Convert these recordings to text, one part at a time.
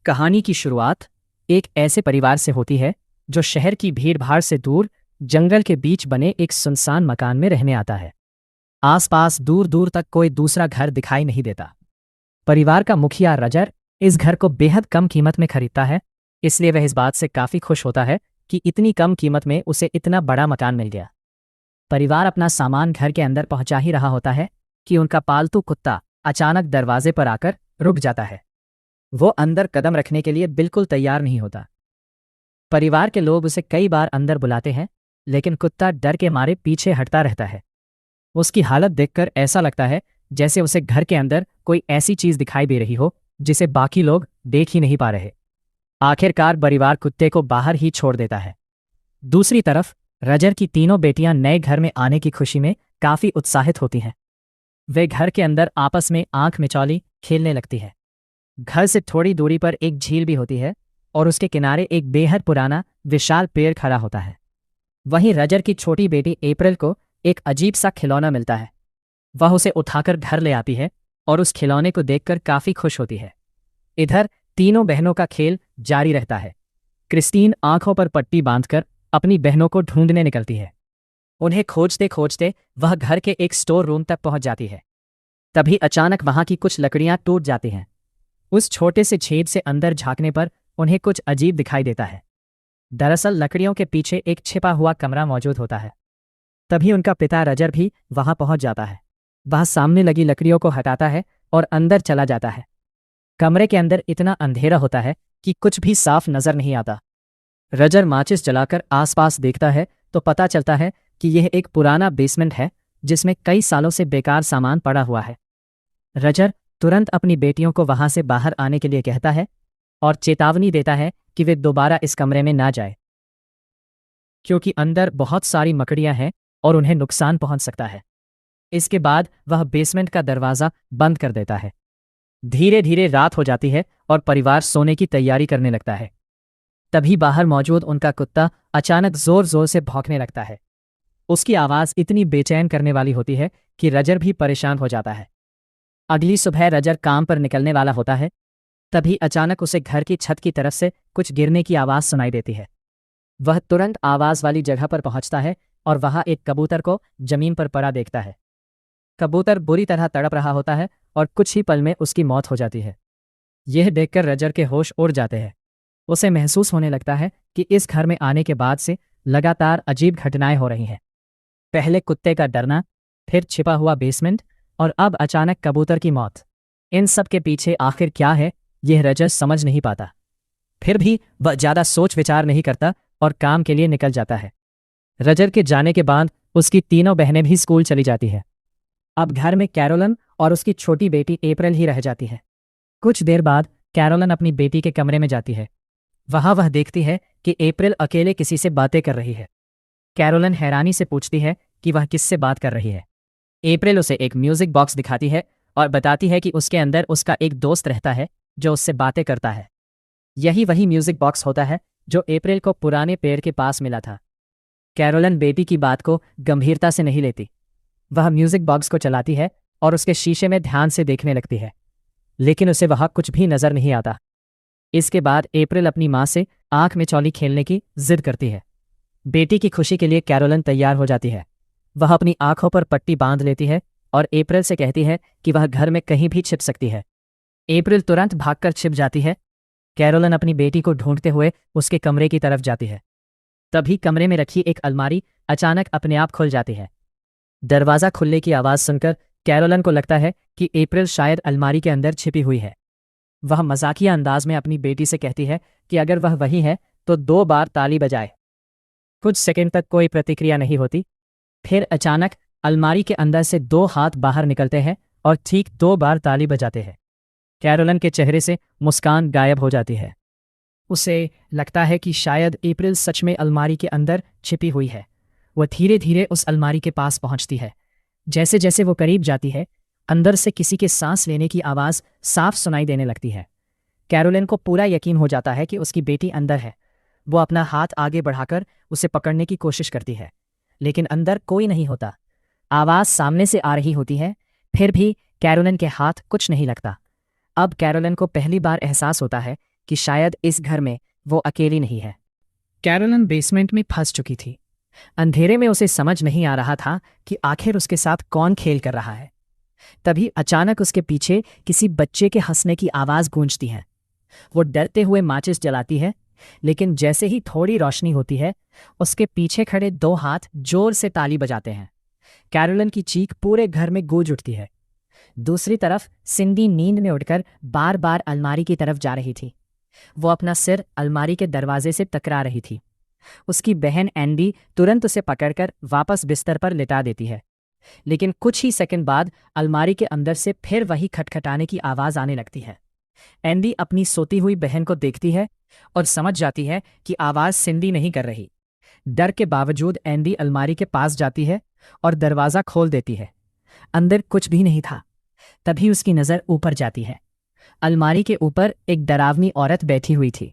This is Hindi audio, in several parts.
कहानी की शुरुआत एक ऐसे परिवार से होती है जो शहर की भीड़-भाड़ से दूर जंगल के बीच बने एक सुनसान मकान में रहने आता है। आसपास दूर-दूर तक कोई दूसरा घर दिखाई नहीं देता। परिवार का मुखिया रजर इस घर को बेहद कम कीमत में खरीदता है, इसलिए वह इस बात से काफी खुश होता है कि इतनी कम कीमत में उसे इतना बड़ा मकान मिल गया। परिवार अपना सामान घर के अंदर पहुंचा ही रहा होता है कि उनका पालतू कुत्ता अचानक दरवाजे पर आकर रुक जाता है। वो अंदर कदम रखने के लिए बिल्कुल तैयार नहीं होता। परिवार के लोग उसे कई बार अंदर बुलाते हैं, लेकिन कुत्ता डर के मारे पीछे हटता रहता है। उसकी हालत देखकर ऐसा लगता है जैसे उसे घर के अंदर कोई ऐसी चीज दिखाई दे रही हो जिसे बाकी लोग देख ही नहीं पा रहे। आखिरकार परिवार कुत्ते को बाहर ही छोड़ देता है। दूसरी तरफ रजर की तीनों बेटियां नए घर में आने की खुशी में काफी उत्साहित होती हैं। वे घर के अंदर आपस में आंख मिचौली खेलने लगती है। घर से थोड़ी दूरी पर एक झील भी होती है और उसके किनारे एक बेहद पुराना विशाल पेड़ खड़ा होता है। वहीं रजर की छोटी बेटी अप्रैल को एक अजीब सा खिलौना मिलता है। वह उसे उठाकर घर ले आती है और उस खिलौने को देखकर काफी खुश होती है। इधर तीनों बहनों का खेल जारी रहता है। क्रिस्टीन आंखों पर पट्टी बांधकर अपनी बहनों को ढूंढने निकलती है। उन्हें खोजते खोजते वह घर के एक स्टोर रूम तक पहुंच जाती है। तभी अचानक वहां की कुछ लकड़ियां टूट जाती हैं। उस छोटे से छेद से अंदर झांकने पर उन्हें कुछ अजीब दिखाई देता है। दरअसल लकड़ियों के पीछे एक छिपा हुआ कमरा मौजूद होता है। तभी उनका पिता रजर भी वहां पहुंच जाता है। वह सामने लगी लकड़ियों को हटाता है और अंदर चला जाता है। कमरे के अंदर इतना अंधेरा होता है कि कुछ भी साफ नजर नहीं आता। रजर माचिस जलाकर आसपास देखता है तो पता चलता है कि यह एक पुराना बेसमेंट है जिसमें कई सालों से बेकार सामान पड़ा हुआ है। रजर तुरंत अपनी बेटियों को वहां से बाहर आने के लिए कहता है और चेतावनी देता है कि वे दोबारा इस कमरे में ना जाए, क्योंकि अंदर बहुत सारी मकड़ियां हैं और उन्हें नुकसान पहुंच सकता है। इसके बाद वह बेसमेंट का दरवाज़ा बंद कर देता है। धीरे धीरे रात हो जाती है और परिवार सोने की तैयारी करने लगता है। तभी बाहर मौजूद उनका कुत्ता अचानक जोर जोर से भौंकने लगता है। उसकी आवाज़ इतनी बेचैन करने वाली होती है कि रजर भी परेशान हो जाता है। अगली सुबह रजर काम पर निकलने वाला होता है। तभी अचानक उसे घर की छत की तरफ से कुछ गिरने की आवाज़ सुनाई देती है। वह तुरंत आवाज़ वाली जगह पर पहुंचता है और वहां एक कबूतर को जमीन पर पड़ा देखता है। कबूतर बुरी तरह तड़प रहा होता है और कुछ ही पल में उसकी मौत हो जाती है। यह देखकर रजर के होश उड़ जाते हैं। उसे महसूस होने लगता है कि इस घर में आने के बाद से लगातार अजीब घटनाएं हो रही हैं। पहले कुत्ते का डरना, फिर छिपा हुआ बेसमेंट और अब अचानक कबूतर की मौत। इन सब के पीछे आखिर क्या है, यह रजर समझ नहीं पाता। फिर भी वह ज्यादा सोच विचार नहीं करता और काम के लिए निकल जाता है। रजर के जाने के बाद उसकी तीनों बहनें भी स्कूल चली जाती है। अब घर में कैरोलन और उसकी छोटी बेटी अप्रैल ही रह जाती है। कुछ देर बाद कैरोलन अपनी बेटी के कमरे में जाती है। वहां वह देखती है कि अप्रैल अकेले किसी से बातें कर रही है। कैरोलन हैरानी से पूछती है कि वह किससे बात कर रही है। अप्रैल उसे एक म्यूजिक बॉक्स दिखाती है और बताती है कि उसके अंदर उसका एक दोस्त रहता है जो उससे बातें करता है। यही वही म्यूजिक बॉक्स होता है जो अप्रैल को पुराने पेड़ के पास मिला था। कैरोलन बेटी की बात को गंभीरता से नहीं लेती। वह म्यूजिक बॉक्स को चलाती है और उसके शीशे में ध्यान से देखने लगती है, लेकिन उसे वहां कुछ भी नजर नहीं आता। इसके बाद अप्रैल अपनी माँ से आंख में चौली खेलने की जिद करती है। बेटी की खुशी के लिए कैरोलन तैयार हो जाती है। वह अपनी आंखों पर पट्टी बांध लेती है और अप्रैल से कहती है कि वह घर में कहीं भी छिप सकती है। अप्रैल तुरंत भागकर छिप जाती है। कैरोलन अपनी बेटी को ढूंढते हुए उसके कमरे की तरफ जाती है। तभी कमरे में रखी एक अलमारी अचानक अपने आप खुल जाती है। दरवाज़ा खुलने की आवाज़ सुनकर कैरोलन को लगता है कि अप्रैल शायद अलमारी के अंदर छिपी हुई है। वह मजाकिया अंदाज में अपनी बेटी से कहती है कि अगर वह वही है तो 2 बार ताली बजाए। कुछ सेकंड तक कोई प्रतिक्रिया नहीं होती। फिर अचानक अलमारी के अंदर से 2 हाथ बाहर निकलते हैं और ठीक 2 बार ताली बजाते हैं। कैरोलन के चेहरे से मुस्कान गायब हो जाती है। उसे लगता है कि शायद अप्रैल सच में अलमारी के अंदर छिपी हुई है। वह धीरे धीरे उस अलमारी के पास पहुंचती है। जैसे जैसे वो करीब जाती है, अंदर से किसी के सांस लेने की आवाज़ साफ सुनाई देने लगती है। कैरोलिन को पूरा यकीन हो जाता है कि उसकी बेटी अंदर है। वो अपना हाथ आगे बढ़ाकर उसे पकड़ने की कोशिश करती है, लेकिन अंदर कोई नहीं होता। आवाज़ सामने से आ रही होती है, फिर भी कैरोलिन के हाथ कुछ नहीं लगता। अब कैरोलिन को पहली बार एहसास होता है कि शायद इस घर में वो अकेली नहीं है। कैरोलिन बेसमेंट में फंस चुकी थी। अंधेरे में उसे समझ नहीं आ रहा था कि आखिर उसके साथ कौन खेल कर रहा है। तभी अचानक उसके पीछे किसी बच्चे के हंसने की आवाज गूंजती है। वो डरते हुए माचिस जलाती है, लेकिन जैसे ही थोड़ी रोशनी होती है, उसके पीछे खड़े दो हाथ जोर से ताली बजाते हैं। कैरोलिन की चीख पूरे घर में गूंज उठती है। दूसरी तरफ सिंडी नींद में उठकर बार बार अलमारी की तरफ जा रही थी। वो अपना सिर अलमारी के दरवाजे से टकरा रही थी। उसकी बहन एंडी तुरंत उसे पकड़कर वापस बिस्तर पर लिटा देती है, लेकिन कुछ ही सेकंड बाद अलमारी के अंदर से फिर वही खटखटाने की आवाज आने लगती है। एंडी अपनी सोती हुई बहन को देखती है और समझ जाती है कि आवाज सिंडी नहीं कर रही। डर के बावजूद एंडी अलमारी के पास जाती है और दरवाजा खोल देती है। अंदर कुछ भी नहीं था। तभी उसकी नजर ऊपर जाती है। अलमारी के ऊपर एक डरावनी औरत बैठी हुई थी।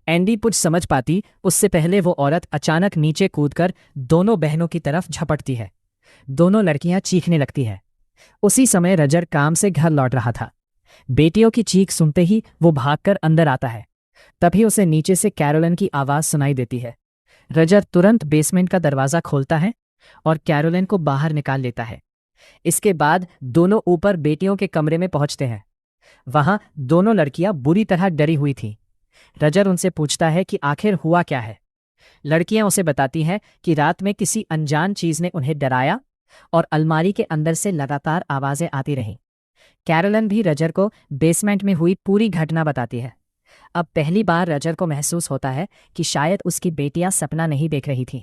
एंडी कुछ समझ पाती उससे पहले वो औरत अचानक नीचे कूदकर दोनों बहनों की तरफ झपटती है। दोनों लड़कियां चीखने लगती है। उसी समय रजर काम से घर लौट रहा था। बेटियों की चीख सुनते ही वो भागकर अंदर आता है। तभी उसे नीचे से कैरोलिन की आवाज सुनाई देती है। रजर तुरंत बेसमेंट का दरवाजा खोलता है और कैरोलिन को बाहर निकाल लेता है। इसके बाद दोनों ऊपर बेटियों के कमरे में पहुंचते हैं। वहां दोनों लड़कियां बुरी तरह डरी हुई थीं। रजर उनसे पूछता है कि आखिर हुआ क्या है। लड़कियां उसे बताती हैं कि रात में किसी अनजान चीज ने उन्हें डराया और अलमारी के अंदर से लगातार आवाजें आती रहीं। कैरोलिन भी रजर को बेसमेंट में हुई पूरी घटना बताती है। अब पहली बार रजर को महसूस होता है कि शायद उसकी बेटियां सपना नहीं देख रही थीं।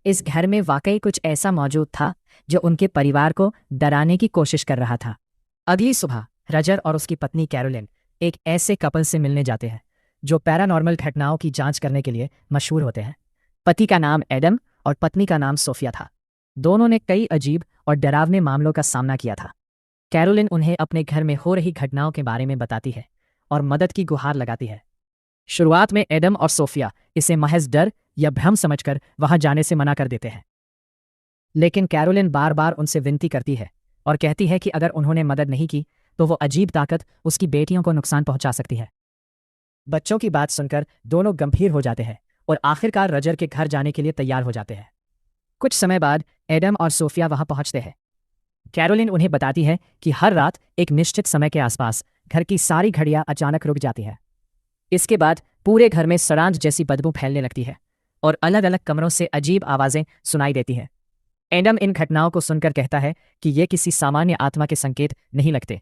इस घर में वाकई कुछ ऐसा मौजूद था जो उनके परिवार को डराने की कोशिश कर रहा था। अगली सुबह रजर और उसकी पत्नी कैरोलिन एक ऐसे कपल से मिलने जाते हैं जो पैरानॉर्मल घटनाओं की जांच करने के लिए मशहूर होते हैं। पति का नाम एडम और पत्नी का नाम सोफिया था। दोनों ने कई अजीब और डरावने मामलों का सामना किया था। कैरोलिन उन्हें अपने घर में हो रही घटनाओं के बारे में बताती है और मदद की गुहार लगाती है। शुरुआत में एडम और सोफिया इसे महज डर या भ्रम समझकर वहां जाने से मना कर देते हैं, लेकिन कैरोलिन बार बार उनसे विनती करती है और कहती है कि अगर उन्होंने मदद नहीं की तो वो अजीब ताकत उसकी बेटियों को नुकसान पहुंचा सकती है। बच्चों की बात सुनकर दोनों गंभीर हो जाते हैं और आखिरकार रजर के घर जाने के लिए तैयार हो जाते हैं। कुछ समय बाद एडम और सोफिया वहां पहुंचते हैं। कैरोलिन उन्हें बताती है कि हर रात एक निश्चित समय के आसपास घर की सारी घड़ियां अचानक रुक जाती हैं। इसके बाद पूरे घर में सड़ांध जैसी बदबू फैलने लगती है और अलग अलग कमरों से अजीब आवाजें सुनाई देती हैं। एडम इन घटनाओं को सुनकर कहता है कि ये किसी सामान्य आत्मा के संकेत नहीं लगते।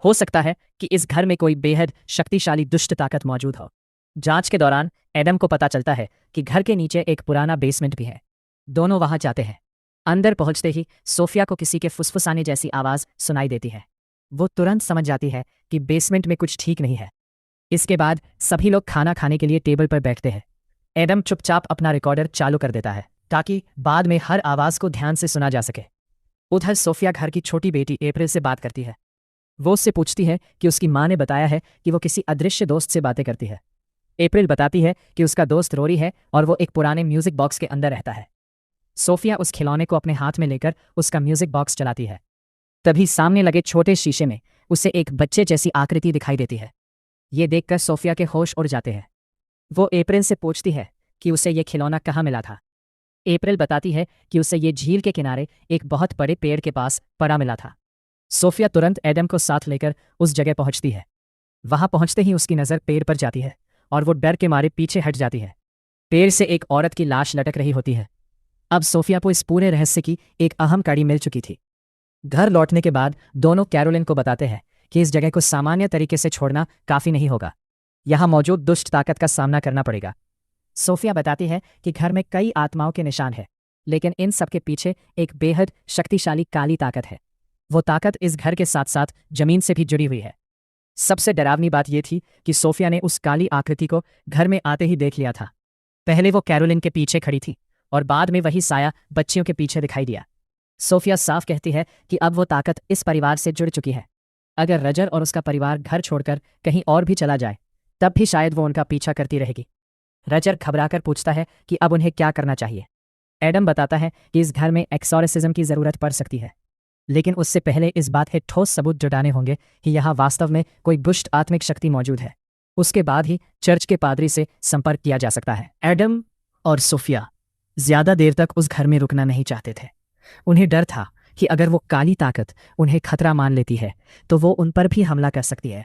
हो सकता है कि इस घर में कोई बेहद शक्तिशाली दुष्ट ताकत मौजूद हो। जांच के दौरान एडम को पता चलता है कि घर के नीचे एक पुराना बेसमेंट भी है। दोनों वहां जाते हैं। अंदर पहुंचते ही सोफिया को किसी के फुसफुसाने जैसी आवाज सुनाई देती है। वो तुरंत समझ जाती है कि बेसमेंट में कुछ ठीक नहीं है। इसके बाद सभी लोग खाना खाने के लिए टेबल पर बैठते हैं। एडम चुपचाप अपना रिकॉर्डर चालू कर देता है ताकि बाद में हर आवाज को ध्यान से सुना जा सके। उधर सोफिया घर की छोटी बेटी अप्रैल से बात करती है। वो उससे पूछती है कि उसकी माँ ने बताया है कि वो किसी अदृश्य दोस्त से बातें करती है। अप्रैल बताती है कि उसका दोस्त रोरी है और वो एक पुराने म्यूजिक बॉक्स के अंदर रहता है। सोफिया उस खिलौने को अपने हाथ में लेकर उसका म्यूजिक बॉक्स चलाती है। तभी सामने लगे छोटे शीशे में उसे एक बच्चे जैसी आकृति दिखाई देती है। ये देखकर सोफिया के होश उड़ जाते हैं। वो अप्रैल से पूछती है कि उसे ये खिलौना कहाँ मिला था। अप्रैल बताती है कि उसे ये झील के किनारे एक बहुत बड़े पेड़ के पास पड़ा मिला था। सोफिया तुरंत एडम को साथ लेकर उस जगह पहुंचती है। वहां पहुंचते ही उसकी नज़र पेड़ पर जाती है और वो डर के मारे पीछे हट जाती है। पेड़ से एक औरत की लाश लटक रही होती है। अब सोफिया को इस पूरे रहस्य की एक अहम कड़ी मिल चुकी थी। घर लौटने के बाद दोनों कैरोलिन को बताते हैं कि इस जगह को सामान्य तरीके से छोड़ना काफी नहीं होगा। यहां मौजूद दुष्ट ताकत का सामना करना पड़ेगा। सोफिया बताती है कि घर में कई आत्माओं के निशान हैं, लेकिन इन सब के पीछे एक बेहद शक्तिशाली काली ताकत है। वो ताकत इस घर के साथ साथ जमीन से भी जुड़ी हुई है। सबसे डरावनी बात यह थी कि सोफिया ने उस काली आकृति को घर में आते ही देख लिया था। पहले वो कैरोलिन के पीछे खड़ी थी और बाद में वही साया बच्चियों के पीछे दिखाई दिया। सोफिया साफ कहती है कि अब वो ताकत इस परिवार से जुड़ चुकी है। अगर रजर और उसका परिवार घर छोड़कर कहीं और भी चला जाए तब भी शायद वो उनका पीछा करती रहेगी। रजर घबराकर पूछता है कि अब उन्हें क्या करना चाहिए। एडम बताता है कि इस घर में एक्सोर्सिज्म की जरूरत पड़ सकती है, लेकिन उससे पहले इस बात के ठोस सबूत जुटाने होंगे कि यहाँ वास्तव में कोई दुष्ट आत्मिक शक्ति मौजूद है। उसके बाद ही चर्च के पादरी से संपर्क किया जा सकता है। एडम और सोफिया ज्यादा देर तक उस घर में रुकना नहीं चाहते थे। उन्हें डर था कि अगर वो काली ताकत उन्हें खतरा मान लेती है तो वो उन पर भी हमला कर सकती है।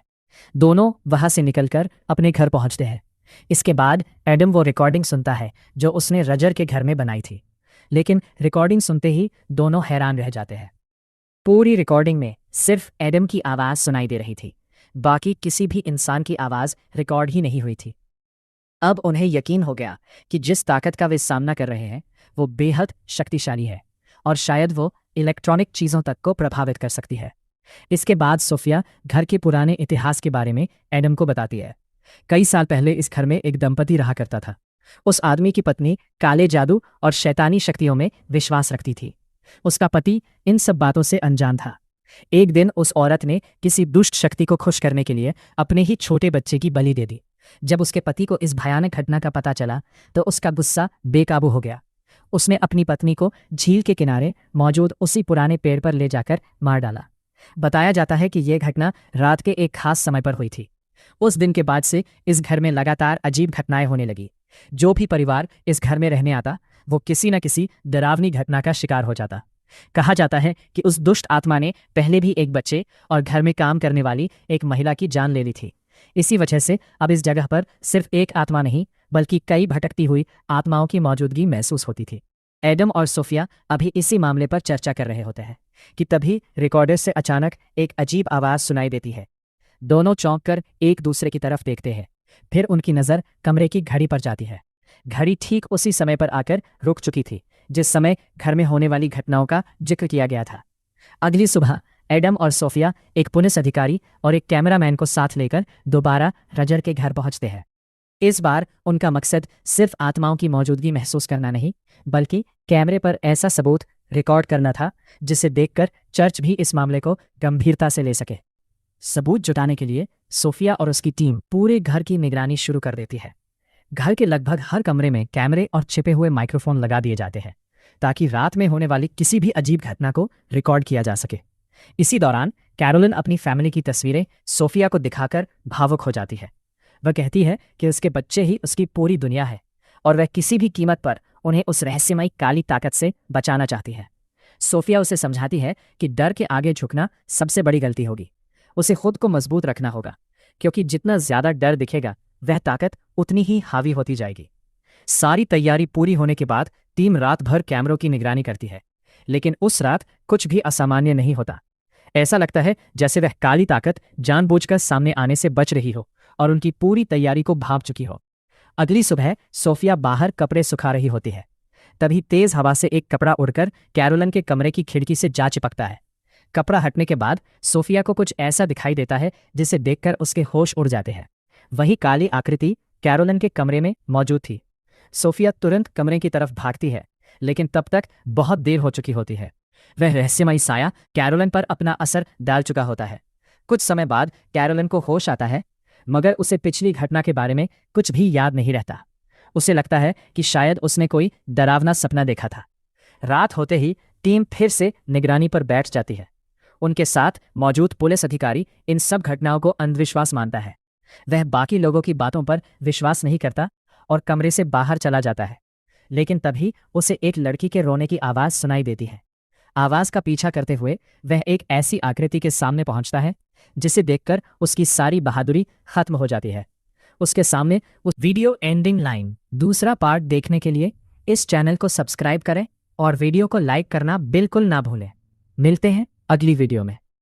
दोनों वहां से निकलकर अपने घर पहुंचते हैं। इसके बाद एडम वो रिकॉर्डिंग सुनता है जो उसने रजर के घर में बनाई थी, लेकिन रिकॉर्डिंग सुनते ही दोनों हैरान रह जाते हैं। पूरी रिकॉर्डिंग में सिर्फ एडम की आवाज़ सुनाई दे रही थी, बाकी किसी भी इंसान की आवाज़ रिकॉर्ड ही नहीं हुई थी। अब उन्हें यकीन हो गया कि जिस ताकत का वे सामना कर रहे हैं वो बेहद शक्तिशाली है और शायद वो इलेक्ट्रॉनिक चीज़ों तक को प्रभावित कर सकती है। इसके बाद सोफिया घर के पुराने इतिहास के बारे में एडम को बताती है। कई साल पहले इस घर में एक दंपति रहा करता था। उस आदमी की पत्नी काले जादू और शैतानी शक्तियों में विश्वास रखती थी। उसका पति इन सब बातों से अनजान था। एक दिन उस औरत ने किसी दुष्ट शक्ति को खुश करने के लिए अपने ही छोटे बच्चे की बलि दे दी। जब उसके पति को इस भयानक घटना का पता चला तो उसका गुस्सा बेकाबू हो गया। उसने अपनी पत्नी को झील के किनारे मौजूद उसी पुराने पेड़ पर ले जाकर मार डाला। बताया जाता है कि यह घटना रात के एक खास समय पर हुई थी। उस दिन के बाद से इस घर में लगातार अजीब घटनाएं होने लगी। जो भी परिवार इस घर में रहने आता वो किसी न किसी डरावनी घटना का शिकार हो जाता। कहा जाता है कि उस दुष्ट आत्मा ने पहले भी एक बच्चे और घर में काम करने वाली एक महिला की जान ले ली थी। इसी वजह से अब इस जगह पर सिर्फ एक आत्मा नहीं बल्कि कई भटकती हुई आत्माओं की मौजूदगी महसूस होती थी। एडम और सोफिया अभी इसी मामले पर चर्चा कर रहे होते हैं कि तभी रिकॉर्डर से अचानक एक अजीब आवाज़ सुनाई देती है। दोनों चौंक कर एक दूसरे की तरफ देखते हैं। फिर उनकी नज़र कमरे की घड़ी पर जाती है। घड़ी ठीक उसी समय पर आकर रुक चुकी थी जिस समय घर में होने वाली घटनाओं का जिक्र किया गया था। अगली सुबह एडम और सोफिया एक पुलिस अधिकारी और एक कैमरामैन को साथ लेकर दोबारा रजर के घर पहुंचते हैं। इस बार उनका मकसद सिर्फ आत्माओं की मौजूदगी महसूस करना नहीं बल्कि कैमरे पर ऐसा सबूत रिकॉर्ड करना था जिसे देखकर चर्च भी इस मामले को गंभीरता से ले सके। सबूत जुटाने के लिए सोफिया और उसकी टीम पूरे घर की निगरानी शुरू कर देती है। घर के लगभग हर कमरे में कैमरे और छिपे हुए माइक्रोफोन लगा दिए जाते हैं ताकि रात में होने वाली किसी भी अजीब घटना को रिकॉर्ड किया जा सके। इसी दौरान कैरोलिन अपनी फैमिली की तस्वीरें सोफिया को दिखाकर भावुक हो जाती है। वह कहती है कि उसके बच्चे ही उसकी पूरी दुनिया है और वह किसी भी कीमत पर उन्हें उस रहस्यमयी काली ताकत से बचाना चाहती है। सोफिया उसे समझाती है कि डर के आगे झुकना सबसे बड़ी गलती होगी। उसे खुद को मजबूत रखना होगा क्योंकि जितना ज्यादा डर दिखेगा वह ताकत उतनी ही हावी होती जाएगी। सारी तैयारी पूरी होने के बाद टीम रात भर कैमरों की निगरानी करती है, लेकिन उस रात कुछ भी असामान्य नहीं होता। ऐसा लगता है जैसे वह काली ताकत जानबूझकर सामने आने से बच रही हो और उनकी पूरी तैयारी को भांप चुकी हो। अगली सुबह सोफिया बाहर कपड़े सुखा रही होती है। तभी तेज हवा से एक कपड़ा उड़कर कैरोलिन के कमरे की खिड़की से जा चिपकता है। कपड़ा हटने के बाद सोफिया को कुछ ऐसा दिखाई देता है जिसे देखकर उसके होश उड़ जाते हैं। वही काली आकृति कैरोलिन के कमरे में मौजूद थी। सोफिया तुरंत कमरे की तरफ भागती है, लेकिन तब तक बहुत देर हो चुकी होती है। वह रहस्यमयी साया कैरोलिन पर अपना असर डाल चुका होता है। कुछ समय बाद कैरोलिन को होश आता है, मगर उसे पिछली घटना के बारे में कुछ भी याद नहीं रहता। उसे लगता है कि शायद उसने कोई डरावना सपना देखा था। रात होते ही टीम फिर से निगरानी पर बैठ जाती है। उनके साथ मौजूद पुलिस अधिकारी इन सब घटनाओं को अंधविश्वास मानता है। वह बाकी लोगों की बातों पर विश्वास नहीं करता और कमरे से बाहर चला जाता है। लेकिन तभी उसे एक लड़की के रोने की आवाज़ सुनाई देती है। आवाज़ का पीछा करते हुए वह एक ऐसी आकृति के सामने पहुंचता है जिसे देखकर उसकी सारी बहादुरी खत्म हो जाती है। उसके सामने उस वीडियो एंडिंग लाइन। दूसरा पार्ट देखने के लिए इस चैनल को सब्सक्राइब करें और वीडियो को लाइक करना बिल्कुल ना भूलें। मिलते हैं अगली वीडियो में।